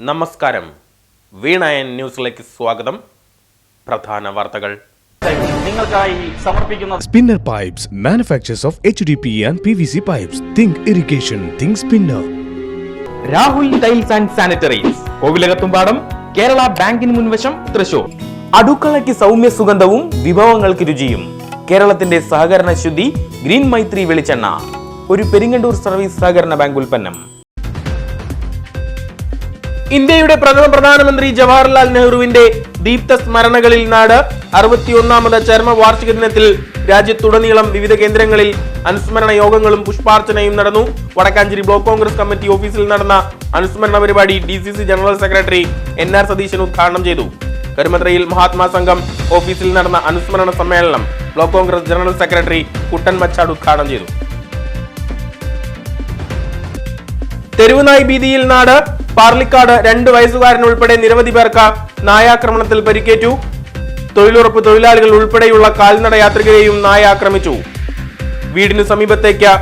നമസ്കാരം. വീണയൻ ന്യൂസിലേക്ക് സ്വാഗതം. പ്രധാന വാർത്തകൾ നിങ്ങൾക്കായി സമർപ്പിക്കുന്ന Spinner Pipes, manufacturers of HDPE and PVC pipes. Think irrigation, think spinner. Rahul tiles and sanitaries, Kovilakathumpadam, Kerala ബാങ്കിന് മുൻവശം, തൃശൂർ. അടുക്കളയ്ക്ക് സൗമ്യ സുഗന്ധവും വിഭവങ്ങൾക്ക് രുചിയും. കേരളത്തിന്റെ സഹകരണ ശുദ്ധി ഗ്രീൻ മൈത്രി വെളിച്ചെണ്ണ, ഒരു പെരിങ്ങണ്ടൂർ സർവീസ് സഹകരണ ബാങ്ക് ഉൽപ്പന്നം. ഇന്ത്യയുടെ പ്രഥമ പ്രധാനമന്ത്രി ജവഹർലാൽ നെഹ്റുവിന്റെ ദീപ്ത സ്മരണകളിൽ നാട് 61ാമത് ചരമ വാർഷിക ദിനത്തിൽ രാജ്യത്തുടനീളം വിവിധ കേന്ദ്രങ്ങളിൽ അനുസ്മരണ യോഗങ്ങളും പുഷ്പാർച്ചനയും നടന്നു. വടക്കാഞ്ചേരി ബ്ലോക്ക് കോൺഗ്രസ് കമ്മിറ്റി ഓഫീസിൽ നടന്ന അനുസ്മരണ പരിപാടി DCC general secretary NR Satheesan ഉദ്ഘാടനം ചെയ്തു. കരുമത്രയിൽ മഹാത്മാ സംഘം ഓഫീസിൽ നടന്ന അനുസ്മരണ സമ്മേളനം ബ്ലോക്ക് കോൺഗ്രസ് ജനറൽ സെക്രട്ടറി കുട്ടൻ മച്ചാട് ഉദ്ഘാടനം ചെയ്തു. തെരുവുനായ് ഭീതിയിൽ നാട്. പാർലിക്കാട് 2 വയസ്സുകാരൻ ഉൾപ്പെടെ നിരവധി പേർക്ക് നായാക്രമണത്തിൽ പരിക്കേറ്റു. തൊഴിലുറപ്പ് തൊഴിലാളികൾ ഉൾപ്പെടെയുള്ള കാൽനട യാത്രികരെയും നായ ആക്രമിച്ചു. വീടിന് സമീപത്തേക്ക്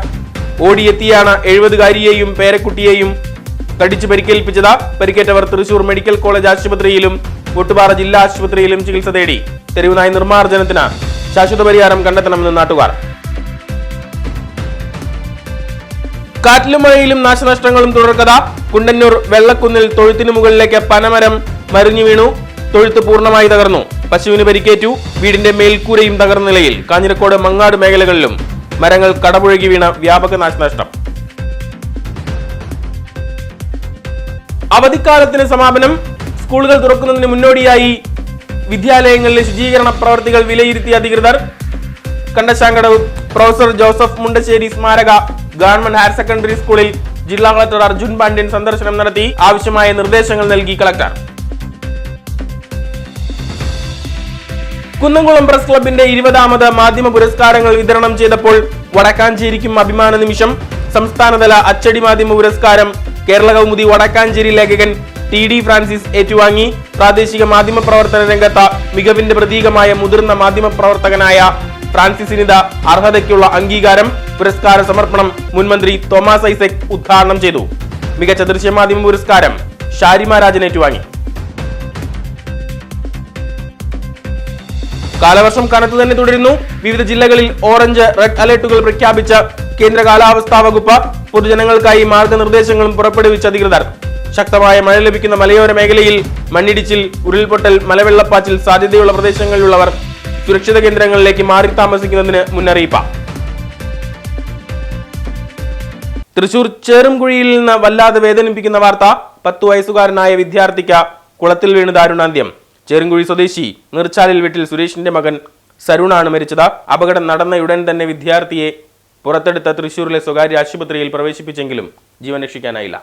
ഓടിയെത്തിയാണ് 70-കാരിയെയും പേരക്കുട്ടിയെയും കടിച്ചു പരിക്കേൽപ്പിച്ചത്. പരിക്കേറ്റവർ തൃശൂർ മെഡിക്കൽ കോളേജ് ആശുപത്രിയിലും ഒട്ടുപാറ ജില്ലാ ആശുപത്രിയിലും ചികിത്സ തേടി. തെരുവുനായ് നിർമ്മാർജ്ജനത്തിന് ശാശ്വത പരിഹാരം കണ്ടെത്തണമെന്ന് നാട്ടുകാർ. കാറ്റിലും മഴയിലും നാശനഷ്ടങ്ങളും തുടർക്കഥ. കുണ്ടന്നൂർ വെള്ളക്കുന്നിൽ തൊഴുത്തിനു മുകളിലേക്ക് പനമരം മറിഞ്ഞു വീണു. തൊഴുത്ത് പൂർണ്ണമായി തകർന്നു. പശുവിന് പരിക്കേറ്റു. വീടിന്റെ മേൽക്കൂരയും തകർന്ന നിലയിൽ. കാഞ്ഞിരക്കോട് മങ്ങാട് മേഖലകളിലും മരങ്ങൾ കടപുഴകി വീണ വ്യാപക നാശനഷ്ടം. അവധിക്കാലത്തിന് സമാപനം. സ്കൂളുകൾ തുറക്കുന്നതിന് മുന്നോടിയായി വിദ്യാലയങ്ങളിലെ ശുചീകരണ പ്രവർത്തികൾ വിലയിരുത്തിയ അധികൃതർ. കണ്ടശാങ്കടവ് പ്രൊഫസർ ജോസഫ് മുണ്ടശ്ശേരി സ്മാരക ഗവൺമെന്റ് ഹയർ സെക്കൻഡറി സ്കൂളിൽ ജില്ലാ കളക്ടർ അർജുൻ പാണ്ഡ്യൻ സന്ദർശനം നടത്തി. ആവശ്യമായ നിർദ്ദേശങ്ങൾ നൽകി കളക്ടർ. കുന്നംകുളം പ്രസ് ക്ലബിന്റെ 20ാമത് മാധ്യമ പുരസ്കാരങ്ങൾ വിതരണം ചെയ്തപ്പോൾ വടക്കാഞ്ചേരിക്കും അഭിമാന നിമിഷം. സംസ്ഥാനതല അച്ചടി മാധ്യമ പുരസ്കാരം കേരള കൗമുദി വടക്കാഞ്ചേരി ലേഖകൻ TD ഫ്രാൻസിസ് ഏറ്റുവാങ്ങി. പ്രാദേശിക മാധ്യമ പ്രവർത്തന രംഗത്ത് മികവിന്റെ പ്രതീകമായ മുതിർന്ന മാധ്യമ പ്രവർത്തകനായ ഫ്രാൻസിസിനിത അർഹതയ്ക്കുള്ള അംഗീകാരം. പുരസ്കാര സമർപ്പണം മുൻമന്ത്രി തോമസ് ഐസക് ഉദ്ഘാടനം ചെയ്തു. മികച്ച ദൃശ്യമാധ്യമ പുരസ്കാരം ഷാരിമ രാജൻ ഏറ്റുവാങ്ങി. കാലവർഷം കനത്തു തന്നെ തുടരുന്നു. വിവിധ ജില്ലകളിൽ ഓറഞ്ച്, റെഡ് അലർട്ടുകൾ പ്രഖ്യാപിച്ച കേന്ദ്ര കാലാവസ്ഥാ വകുപ്പ്. പൊതുജനങ്ങൾക്കായി മാർഗനിർദ്ദേശങ്ങളും പുറപ്പെടുവിച്ച അധികൃതർ. ശക്തമായ മഴ ലഭിക്കുന്ന മലയോര മേഖലയിൽ മണ്ണിടിച്ചിൽ, ഉരുൾപൊട്ടൽ, മലവെള്ളപ്പാച്ചിൽ സാധ്യതയുള്ള പ്രദേശങ്ങളിലുള്ളവർ സുരക്ഷിത കേന്ദ്രങ്ങളിലേക്ക് മാറി താമസിക്കുന്നതിന് മുന്നറിയിപ്പ്. തൃശൂർ ചേറുംകുഴിയിൽ നിന്ന് വല്ലാതെ വേദനിപ്പിക്കുന്ന വാർത്ത. 10 വയസ്സുകാരനായ വിദ്യാർത്ഥിക്ക് കുളത്തിൽ വീണ് ദാരുണാന്ത്യം. ചേറുംകുഴി സ്വദേശി നീർച്ചാലിൽ വീട്ടിൽ സുരേഷിന്റെ മകൻ സരുണാണ് മരിച്ചത്. അപകടം നടന്നയുടൻ തന്നെ വിദ്യാർത്ഥിയെ പുറത്തെടുത്ത തൃശൂരിലെ സ്വകാര്യ ആശുപത്രിയിൽ പ്രവേശിപ്പിച്ചെങ്കിലും ജീവൻ രക്ഷിക്കാനായില്ല.